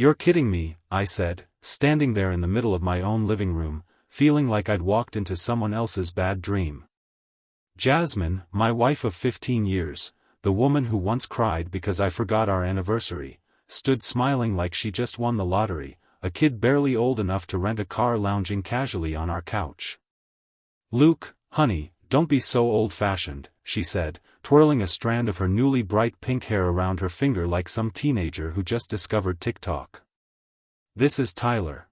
You're kidding me, I said, standing there in the middle of my own living room, feeling like I'd walked into someone else's bad dream. Jasmine, my wife of 15 years, the woman who once cried because I forgot our anniversary, stood smiling like she just won the lottery, a kid barely old enough to rent a car lounging casually on our couch. "Luke, honey, don't be so old-fashioned," she said, twirling a strand of her newly bright pink hair around her finger like some teenager who just discovered TikTok. "This is Tyler."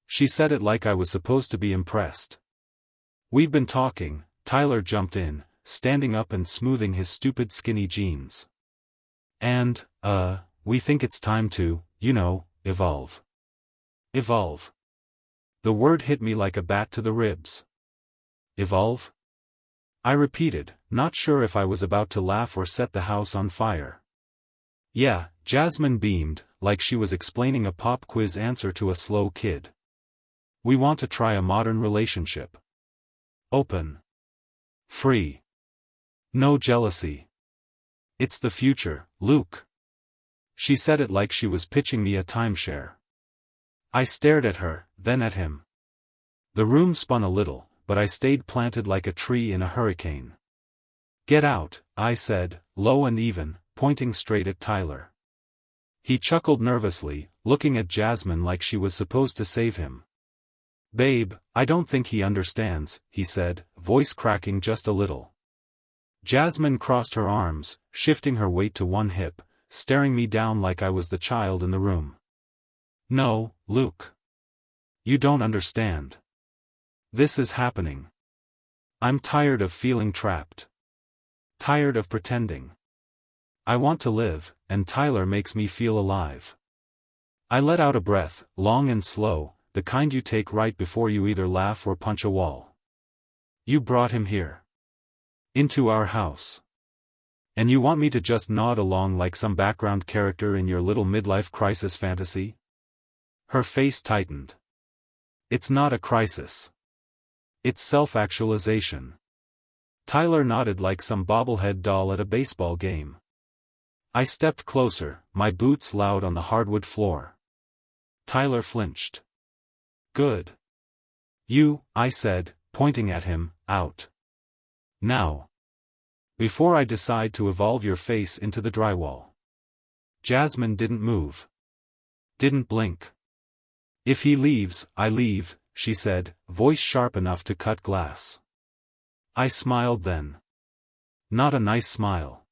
She said it like I was supposed to be impressed. "We've been talking," Tyler jumped in, standing up and smoothing his stupid skinny jeans. "And, we think it's time to, evolve." Evolve. The word hit me like a bat to the ribs. Evolve? I repeated, not sure if I was about to laugh or set the house on fire. "Yeah," Jasmine beamed, like she was explaining a pop quiz answer to a slow kid. "We want to try a modern relationship. Open. Free. No jealousy. It's the future, Luke." She said it like she was pitching me a timeshare. I stared at her, then at him. The room spun a little, but I stayed planted like a tree in a hurricane. "Get out," I said, low and even, pointing straight at Tyler. He chuckled nervously, looking at Jasmine like she was supposed to save him. "Babe, I don't think he understands," he said, voice cracking just a little. Jasmine crossed her arms, shifting her weight to one hip, staring me down like I was the child in the room. "No, Luke. You don't understand. This is happening. I'm tired of feeling trapped. Tired of pretending. I want to live, and Tyler makes me feel alive." I let out a breath, long and slow, the kind you take right before you either laugh or punch a wall. "You brought him here. Into our house. And you want me to just nod along like some background character in your little midlife crisis fantasy?" Her face tightened. "It's not a crisis. It's self-actualization." Tyler nodded like some bobblehead doll at a baseball game. I stepped closer, my boots loud on the hardwood floor. Tyler flinched. "Good. I said, pointing at him, "out. Now. Before I decide to evolve your face into the drywall." Jasmine didn't move. Didn't blink. "If he leaves, I leave," she said, voice sharp enough to cut glass. I smiled then. Not a nice smile.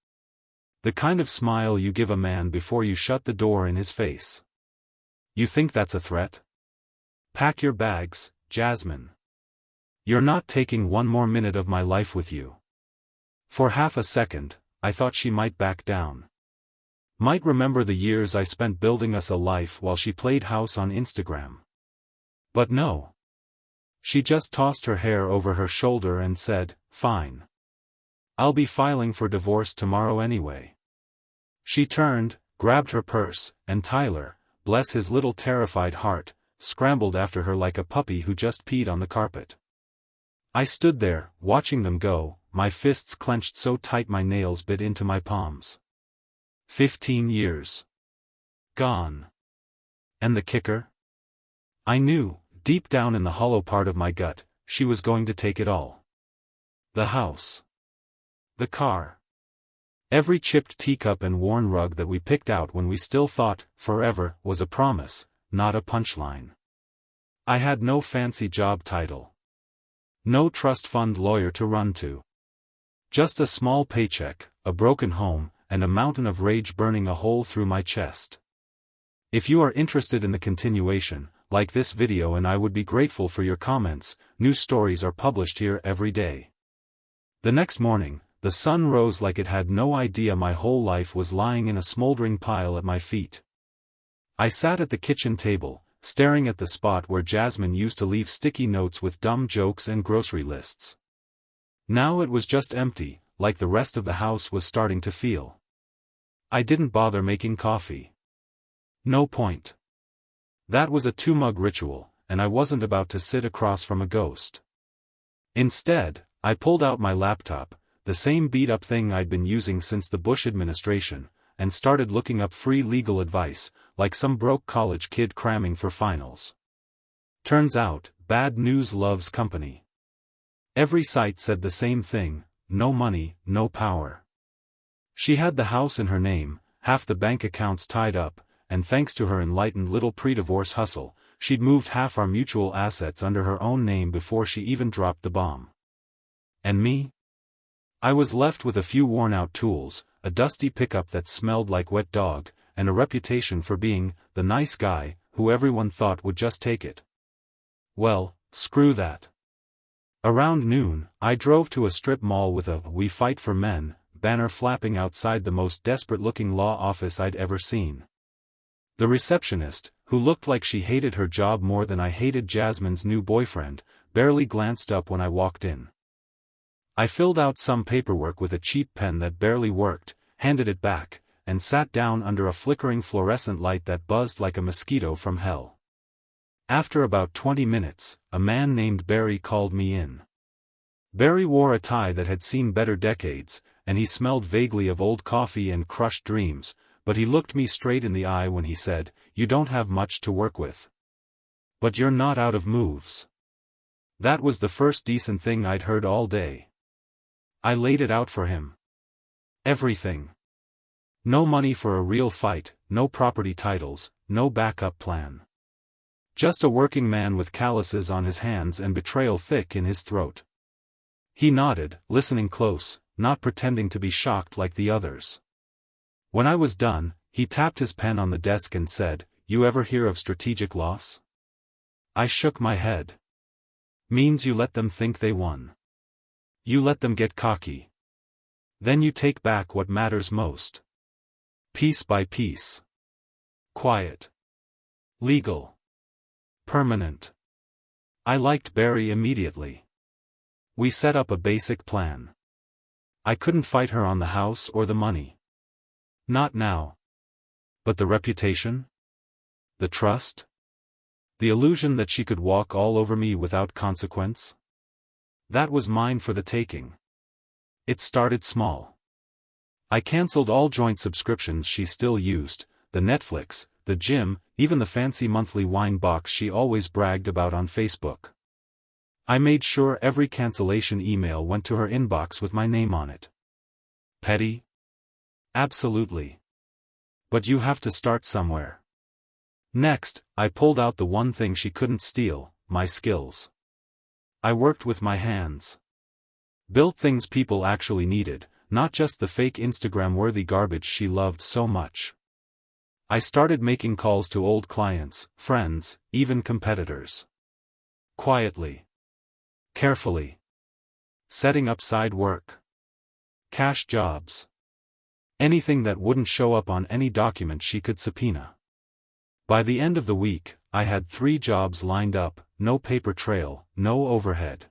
The kind of smile you give a man before you shut the door in his face. "You think that's a threat? Pack your bags, Jasmine. You're not taking one more minute of my life with you." For half a second, I thought she might back down. Might remember the years I spent building us a life while she played house on Instagram. But no. She just tossed her hair over her shoulder and said, "Fine. I'll be filing for divorce tomorrow anyway." She turned, grabbed her purse, and Tyler, bless his little terrified heart, scrambled after her like a puppy who just peed on the carpet. I stood there, watching them go, my fists clenched so tight my nails bit into my palms. 15 years. Gone. And the kicker? I knew, deep down in the hollow part of my gut, she was going to take it all. The house. The car. Every chipped teacup and worn rug that we picked out when we still thought, forever, was a promise, not a punchline. I had no fancy job title. No trust fund lawyer to run to. Just a small paycheck, a broken home, and a mountain of rage burning a hole through my chest. If you are interested in the continuation, like this video and I would be grateful for your comments. New stories are published here every day. The next morning, the sun rose like it had no idea my whole life was lying in a smoldering pile at my feet. I sat at the kitchen table, staring at the spot where Jasmine used to leave sticky notes with dumb jokes and grocery lists. Now it was just empty, like the rest of the house was starting to feel. I didn't bother making coffee. No point. That was a two-mug ritual, and I wasn't about to sit across from a ghost. Instead, I pulled out my laptop, the same beat-up thing I'd been using since the Bush administration, and started looking up free legal advice, like some broke college kid cramming for finals. Turns out, bad news loves company. Every site said the same thing: no money, no power. She had the house in her name, half the bank accounts tied up, and thanks to her enlightened little pre-divorce hustle, she'd moved half our mutual assets under her own name before she even dropped the bomb. And me? I was left with a few worn-out tools, a dusty pickup that smelled like wet dog, and a reputation for being the nice guy who everyone thought would just take it. Well, screw that. Around noon, I drove to a strip mall with a "We Fight for Men" banner flapping outside the most desperate-looking law office I'd ever seen. The receptionist, who looked like she hated her job more than I hated Jasmine's new boyfriend, barely glanced up when I walked in. I filled out some paperwork with a cheap pen that barely worked, handed it back, and sat down under a flickering fluorescent light that buzzed like a mosquito from hell. After about 20 minutes, a man named Barry called me in. Barry wore a tie that had seen better decades, and he smelled vaguely of old coffee and crushed dreams, but he looked me straight in the eye when he said, "You don't have much to work with. But you're not out of moves." That was the first decent thing I'd heard all day. I laid it out for him. Everything. No money for a real fight, no property titles, no backup plan. Just a working man with calluses on his hands and betrayal thick in his throat. He nodded, listening close, not pretending to be shocked like the others. When I was done, he tapped his pen on the desk and said, "You ever hear of strategic loss?" I shook my head. Means you let them think they won. You let them get cocky. Then you take back what matters most. Piece by piece. Quiet. Legal. Permanent. I liked Barry immediately. We set up a basic plan. I couldn't fight her on the house or the money. Not now. But the reputation? The trust? The illusion that she could walk all over me without consequence? That was mine for the taking. It started small. I canceled all joint subscriptions she still used, the Netflix, the gym, even the fancy monthly wine box she always bragged about on Facebook. I made sure every cancellation email went to her inbox with my name on it. Petty? Absolutely. But you have to start somewhere. Next, I pulled out the one thing she couldn't steal, my skills. I worked with my hands. Built things people actually needed, not just the fake Instagram-worthy garbage she loved so much. I started making calls to old clients, friends, even competitors. Quietly. Carefully. Setting up side work. Cash jobs. Anything that wouldn't show up on any document she could subpoena. By the end of the week, I had 3 jobs lined up, no paper trail, no overhead.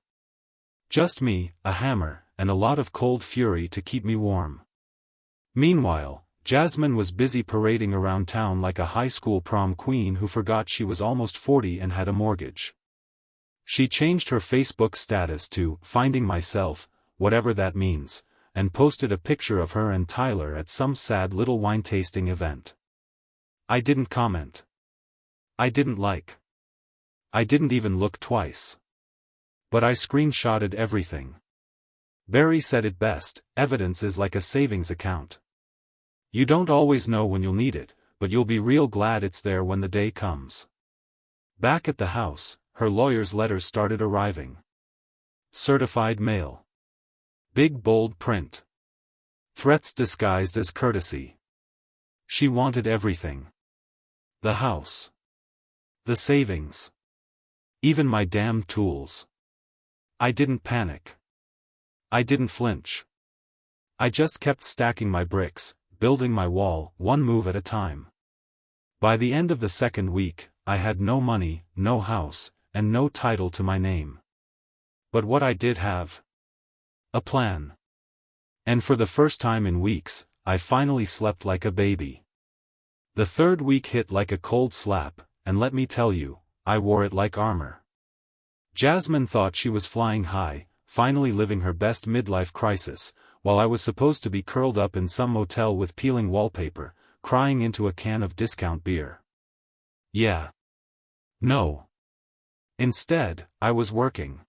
Just me, a hammer, and a lot of cold fury to keep me warm. Meanwhile, Jasmine was busy parading around town like a high school prom queen who forgot she was almost 40 and had a mortgage. She changed her Facebook status to "Finding Myself," whatever that means, and posted a picture of her and Tyler at some sad little wine tasting event. I didn't comment. I didn't like. I didn't even look twice. But I screenshotted everything. Barry said it best: evidence is like a savings account. You don't always know when you'll need it, but you'll be real glad it's there when the day comes. Back at the house, her lawyer's letters started arriving. Certified mail. Big bold print. Threats disguised as courtesy. She wanted everything. The house. The savings. Even my damn tools. I didn't panic. I didn't flinch. I just kept stacking my bricks, building my wall, one move at a time. By the end of the second week, I had no money, no house, and no title to my name. But what I did have? A plan. And for the first time in weeks, I finally slept like a baby. The third week hit like a cold slap, and let me tell you, I wore it like armor. Jasmine thought she was flying high, finally living her best midlife crisis, while I was supposed to be curled up in some motel with peeling wallpaper, crying into a can of discount beer. Yeah. No. Instead, I was working.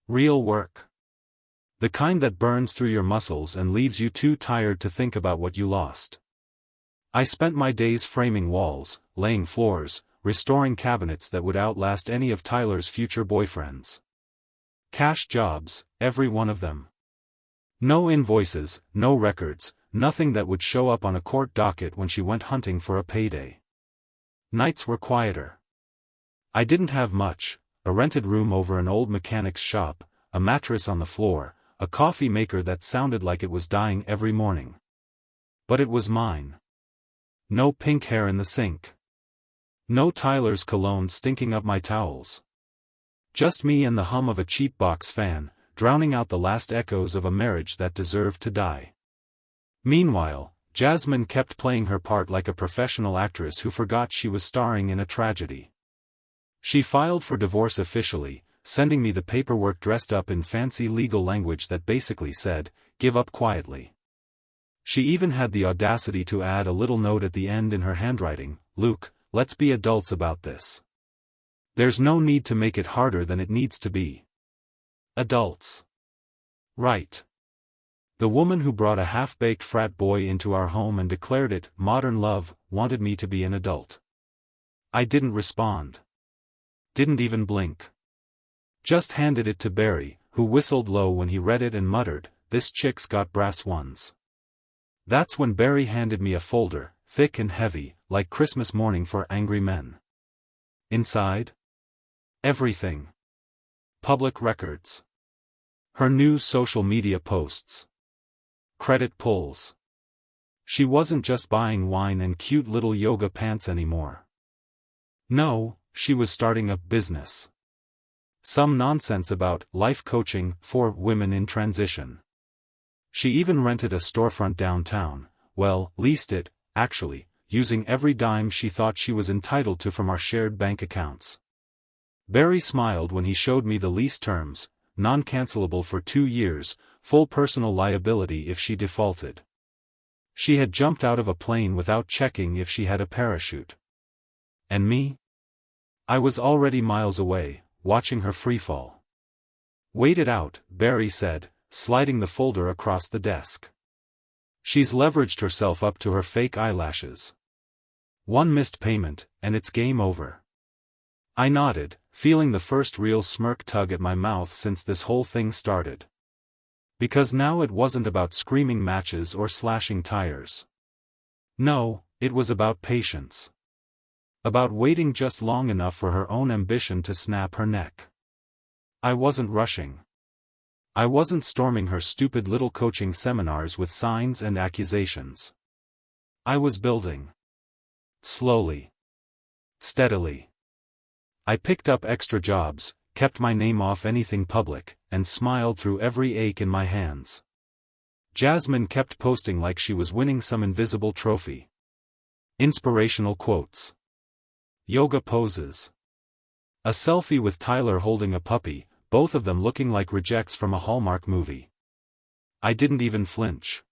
Real work. The kind that burns through your muscles and leaves you too tired to think about what you lost. I spent my days framing walls, laying floors, restoring cabinets that would outlast any of Tyler's future boyfriends. Cash jobs, every one of them. No invoices, no records, nothing that would show up on a court docket when she went hunting for a payday. Nights were quieter. I didn't have much: a rented room over an old mechanic's shop, a mattress on the floor, a coffee maker that sounded like it was dying every morning. But it was mine. No pink hair in the sink. No Tyler's cologne stinking up my towels. Just me and the hum of a cheap box fan, drowning out the last echoes of a marriage that deserved to die. Meanwhile, Jasmine kept playing her part like a professional actress who forgot she was starring in a tragedy. She filed for divorce officially, sending me the paperwork dressed up in fancy legal language that basically said, "Give up quietly." She even had the audacity to add a little note at the end in her handwriting: "Luke, let's be adults about this. There's no need to make it harder than it needs to be." Adults. Right. The woman who brought a half-baked frat boy into our home and declared it modern love wanted me to be an adult. I didn't respond. Didn't even blink. Just handed it to Barry, who whistled low when he read it and muttered, "This chick's got brass ones." That's when Barry handed me a folder, thick and heavy, like Christmas morning for angry men. Inside? Everything. Public records. Her new social media posts. Credit pulls. She wasn't just buying wine and cute little yoga pants anymore. No, she was starting a business. Some nonsense about life coaching for women in transition. She even rented a storefront downtown, well, leased it, actually, using every dime she thought she was entitled to from our shared bank accounts. Barry smiled when he showed me the lease terms: non-cancelable for 2 years, full personal liability if she defaulted. She had jumped out of a plane without checking if she had a parachute. And me? I was already miles away, watching her freefall. "Wait it out," Barry said, sliding the folder across the desk. "She's leveraged herself up to her fake eyelashes. One missed payment, and it's game over." I nodded, feeling the first real smirk tug at my mouth since this whole thing started. Because now it wasn't about screaming matches or slashing tires. No, it was about patience. About waiting just long enough for her own ambition to snap her neck. I wasn't rushing. I wasn't storming her stupid little coaching seminars with signs and accusations. I was building. Slowly. Steadily. I picked up extra jobs, kept my name off anything public, and smiled through every ache in my hands. Jasmine kept posting like she was winning some invisible trophy. Inspirational quotes. Yoga poses. A selfie with Tyler holding a puppy, both of them looking like rejects from a Hallmark movie. I didn't even flinch.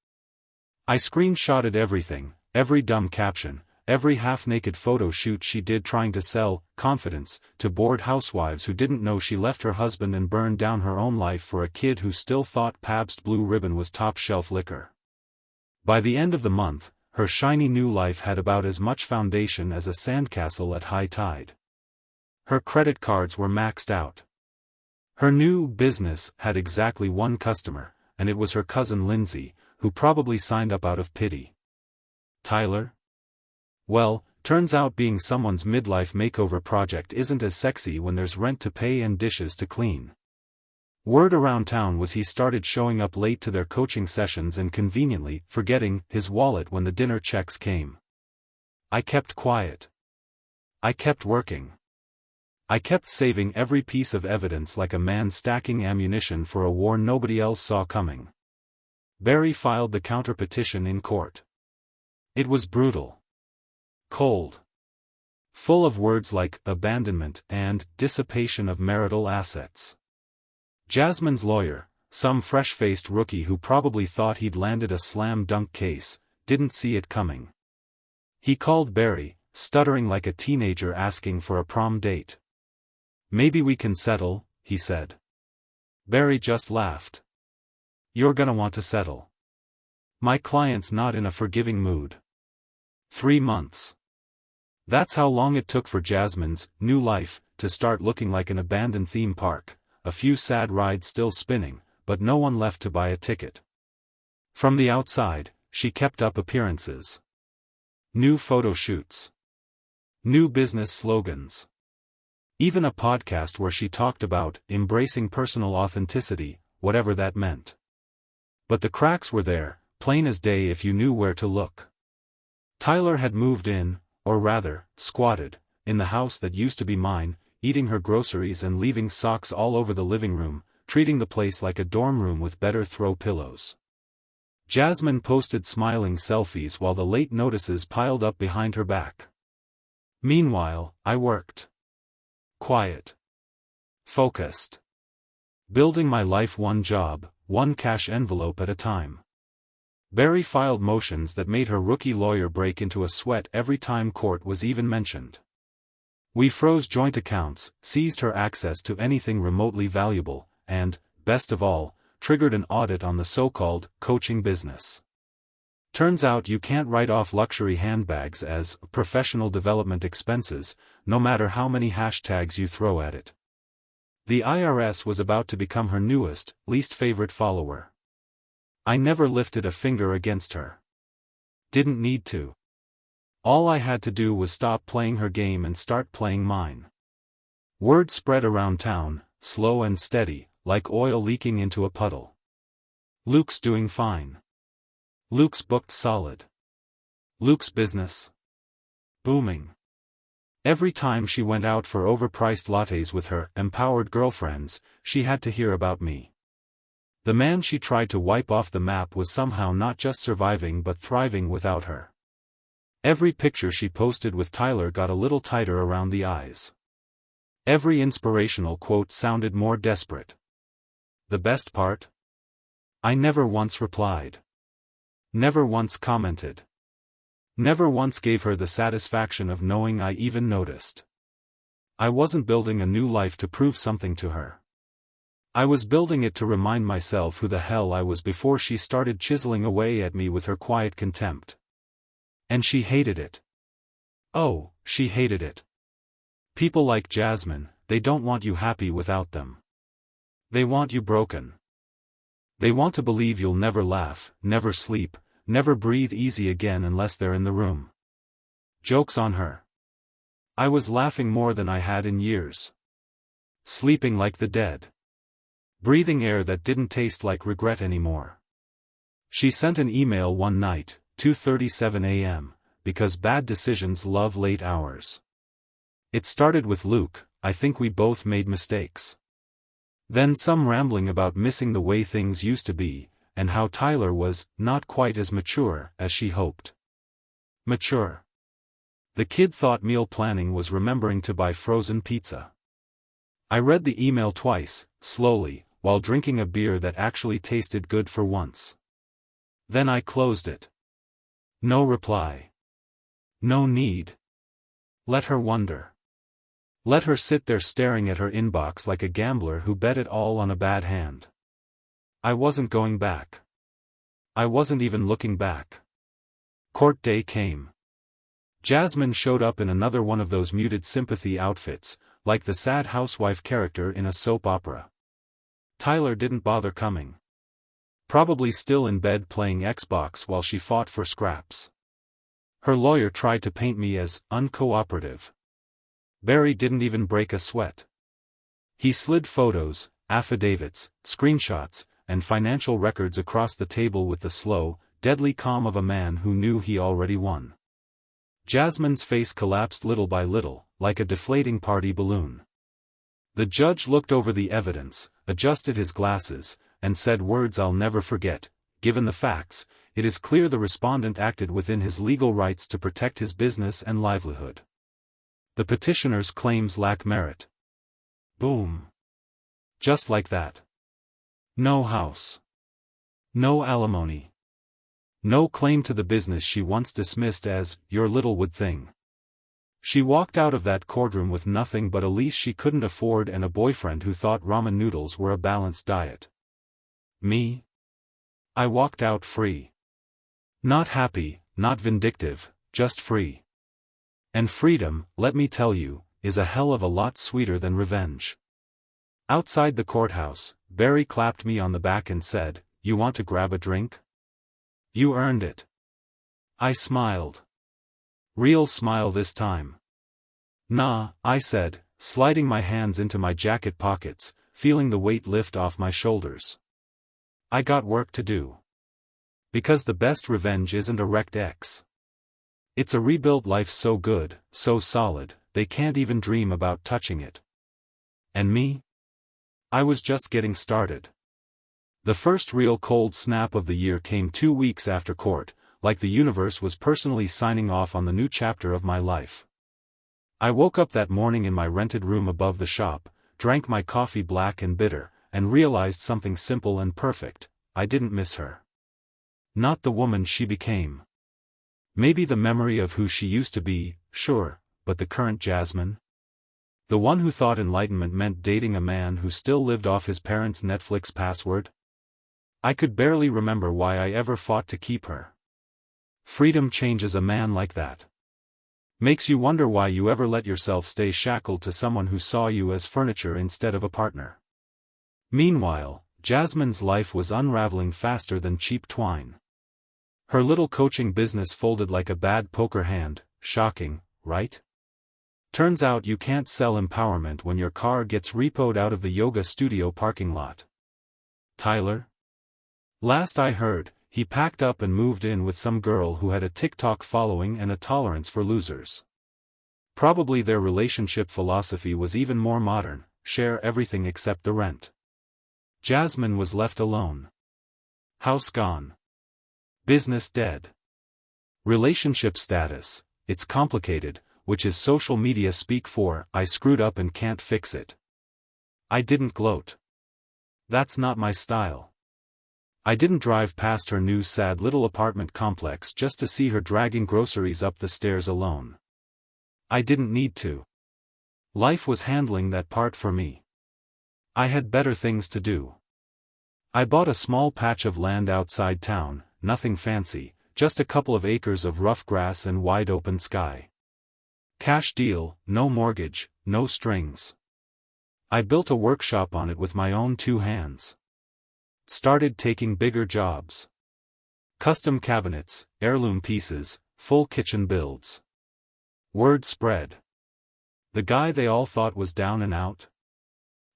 I screenshotted everything, every dumb caption, every half-naked photo shoot she did trying to sell confidence to bored housewives who didn't know she left her husband and burned down her own life for a kid who still thought Pabst Blue Ribbon was top-shelf liquor. By the end of the month, her shiny new life had about as much foundation as a sandcastle at high tide. Her credit cards were maxed out. Her new business had exactly one customer, and it was her cousin Lindsay, who probably signed up out of pity. Tyler? Well, turns out being someone's midlife makeover project isn't as sexy when there's rent to pay and dishes to clean. Word around town was he started showing up late to their coaching sessions and conveniently forgetting his wallet when the dinner checks came. I kept quiet. I kept working. I kept saving every piece of evidence like a man stacking ammunition for a war nobody else saw coming. Barry filed the counter-petition in court. It was brutal. Cold. Full of words like abandonment and dissipation of marital assets. Jasmine's lawyer, some fresh-faced rookie who probably thought he'd landed a slam dunk case, didn't see it coming. He called Barry, stuttering like a teenager asking for a prom date. "Maybe we can settle," he said. Barry just laughed. "You're gonna want to settle. My client's not in a forgiving mood." 3 months. That's how long it took for Jasmine's new life to start looking like an abandoned theme park, a few sad rides still spinning, but no one left to buy a ticket. From the outside, she kept up appearances. New photo shoots. New business slogans. Even a podcast where she talked about embracing personal authenticity, whatever that meant. But the cracks were there, plain as day if you knew where to look. Tyler had moved in, or rather, squatted, in the house that used to be mine, eating her groceries and leaving socks all over the living room, treating the place like a dorm room with better throw pillows. Jasmine posted smiling selfies while the late notices piled up behind her back. Meanwhile, I worked. Quiet. Focused. Building my life one job, one cash envelope at a time. Barry filed motions that made her rookie lawyer break into a sweat every time court was even mentioned. We froze joint accounts, seized her access to anything remotely valuable, and, best of all, triggered an audit on the so-called coaching business. Turns out you can't write off luxury handbags as professional development expenses, no matter how many hashtags you throw at it. The IRS was about to become her newest, least favorite follower. I never lifted a finger against her. Didn't need to. All I had to do was stop playing her game and start playing mine. Word spread around town, slow and steady, like oil leaking into a puddle. Luke's doing fine. Luke's booked solid. Luke's business booming. Every time she went out for overpriced lattes with her empowered girlfriends, she had to hear about me. The man she tried to wipe off the map was somehow not just surviving but thriving without her. Every picture she posted with Tyler got a little tighter around the eyes. Every inspirational quote sounded more desperate. The best part? I never once replied. Never once commented. Never once gave her the satisfaction of knowing I even noticed. I wasn't building a new life to prove something to her. I was building it to remind myself who the hell I was before she started chiseling away at me with her quiet contempt. And she hated it. Oh, she hated it. People like Jasmine, they don't want you happy without them. They want you broken. They want to believe you'll never laugh, never sleep, never breathe easy again unless they're in the room. Joke's on her. I was laughing more than I had in years. Sleeping like the dead. Breathing air that didn't taste like regret anymore. She sent an email one night, 2:37 a.m., because bad decisions love late hours. It started with Luke, I think we both made mistakes. Then some rambling about missing the way things used to be, and how Tyler was not quite as mature as she hoped. Mature. The kid thought meal planning was remembering to buy frozen pizza. I read the email twice, slowly, while drinking a beer that actually tasted good for once. Then I closed it. No reply. No need. Let her wonder. Let her sit there staring at her inbox like a gambler who bet it all on a bad hand. I wasn't going back. I wasn't even looking back. Court day came. Jasmine showed up in another one of those muted sympathy outfits, like the sad housewife character in a soap opera. Tyler didn't bother coming. Probably still in bed playing Xbox while she fought for scraps. Her lawyer tried to paint me as uncooperative. Barry didn't even break a sweat. He slid photos, affidavits, screenshots, and financial records across the table with the slow, deadly calm of a man who knew he already won. Jasmine's face collapsed little by little, like a deflating party balloon. The judge looked over the evidence, adjusted his glasses, and said words I'll never forget. Given the facts, it is clear the respondent acted within his legal rights to protect his business and livelihood. The petitioner's claims lack merit. Boom. Just like that. No house. No alimony. No claim to the business she once dismissed as, your Littlewood thing. She walked out of that courtroom with nothing but a lease she couldn't afford and a boyfriend who thought ramen noodles were a balanced diet. Me? I walked out free. Not happy, not vindictive, just free. And freedom, let me tell you, is a hell of a lot sweeter than revenge. Outside the courthouse, Barry clapped me on the back and said, "You want to grab a drink? You earned it." I smiled. Real smile this time. "Nah," I said, sliding my hands into my jacket pockets, feeling the weight lift off my shoulders. I got work to do. Because the best revenge isn't a wrecked ex. It's a rebuilt life so good, so solid, they can't even dream about touching it. And me? I was just getting started. The first real cold snap of the year came 2 weeks after court, like the universe was personally signing off on the new chapter of my life. I woke up that morning in my rented room above the shop, drank my coffee black and bitter, and realized something simple and perfect: I didn't miss her. Not the woman she became. Maybe the memory of who she used to be, sure, but the current Jasmine? The one who thought enlightenment meant dating a man who still lived off his parents' Netflix password? I could barely remember why I ever fought to keep her. Freedom changes a man like that. Makes you wonder why you ever let yourself stay shackled to someone who saw you as furniture instead of a partner. Meanwhile, Jasmine's life was unraveling faster than cheap twine. Her little coaching business folded like a bad poker hand. Shocking, right? Turns out you can't sell empowerment when your car gets repoed out of the yoga studio parking lot. Tyler? Last I heard, he packed up and moved in with some girl who had a TikTok following and a tolerance for losers. Probably their relationship philosophy was even more modern: share everything except the rent. Jasmine was left alone. House gone. Business dead. Relationship status, it's complicated, which is social media speak for, I screwed up and can't fix it. I didn't gloat. That's not my style. I didn't drive past her new sad little apartment complex just to see her dragging groceries up the stairs alone. I didn't need to. Life was handling that part for me. I had better things to do. I bought a small patch of land outside town, nothing fancy, just a couple of acres of rough grass and wide open sky. Cash deal, no mortgage, no strings. I built a workshop on it with my own 2 hands. Started taking bigger jobs. Custom cabinets, heirloom pieces, full kitchen builds. Word spread. The guy they all thought was down and out?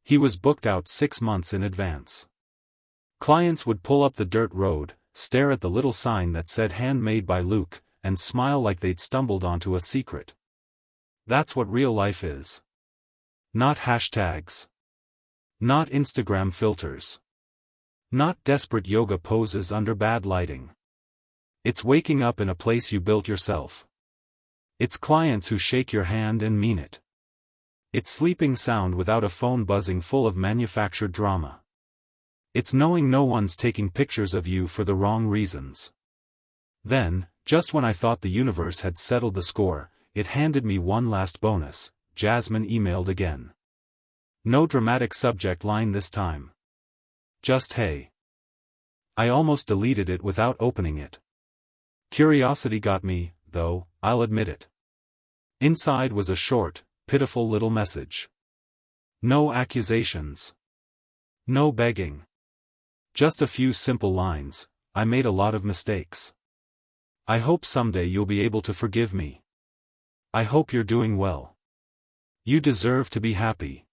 He was booked out 6 months in advance. Clients would pull up the dirt road, stare at the little sign that said "Handmade by Luke," and smile like they'd stumbled onto a secret. That's what real life is. Not hashtags. Not Instagram filters. Not desperate yoga poses under bad lighting. It's waking up in a place you built yourself. It's clients who shake your hand and mean it. It's sleeping sound without a phone buzzing full of manufactured drama. It's knowing no one's taking pictures of you for the wrong reasons. Then, just when I thought the universe had settled the score, it handed me one last bonus. Jasmine emailed again. No dramatic subject line this time. Just hey. I almost deleted it without opening it. Curiosity got me, though, I'll admit it. Inside was a short, pitiful little message. No accusations. No begging. Just a few simple lines: I made a lot of mistakes. I hope someday you'll be able to forgive me. I hope you're doing well. You deserve to be happy.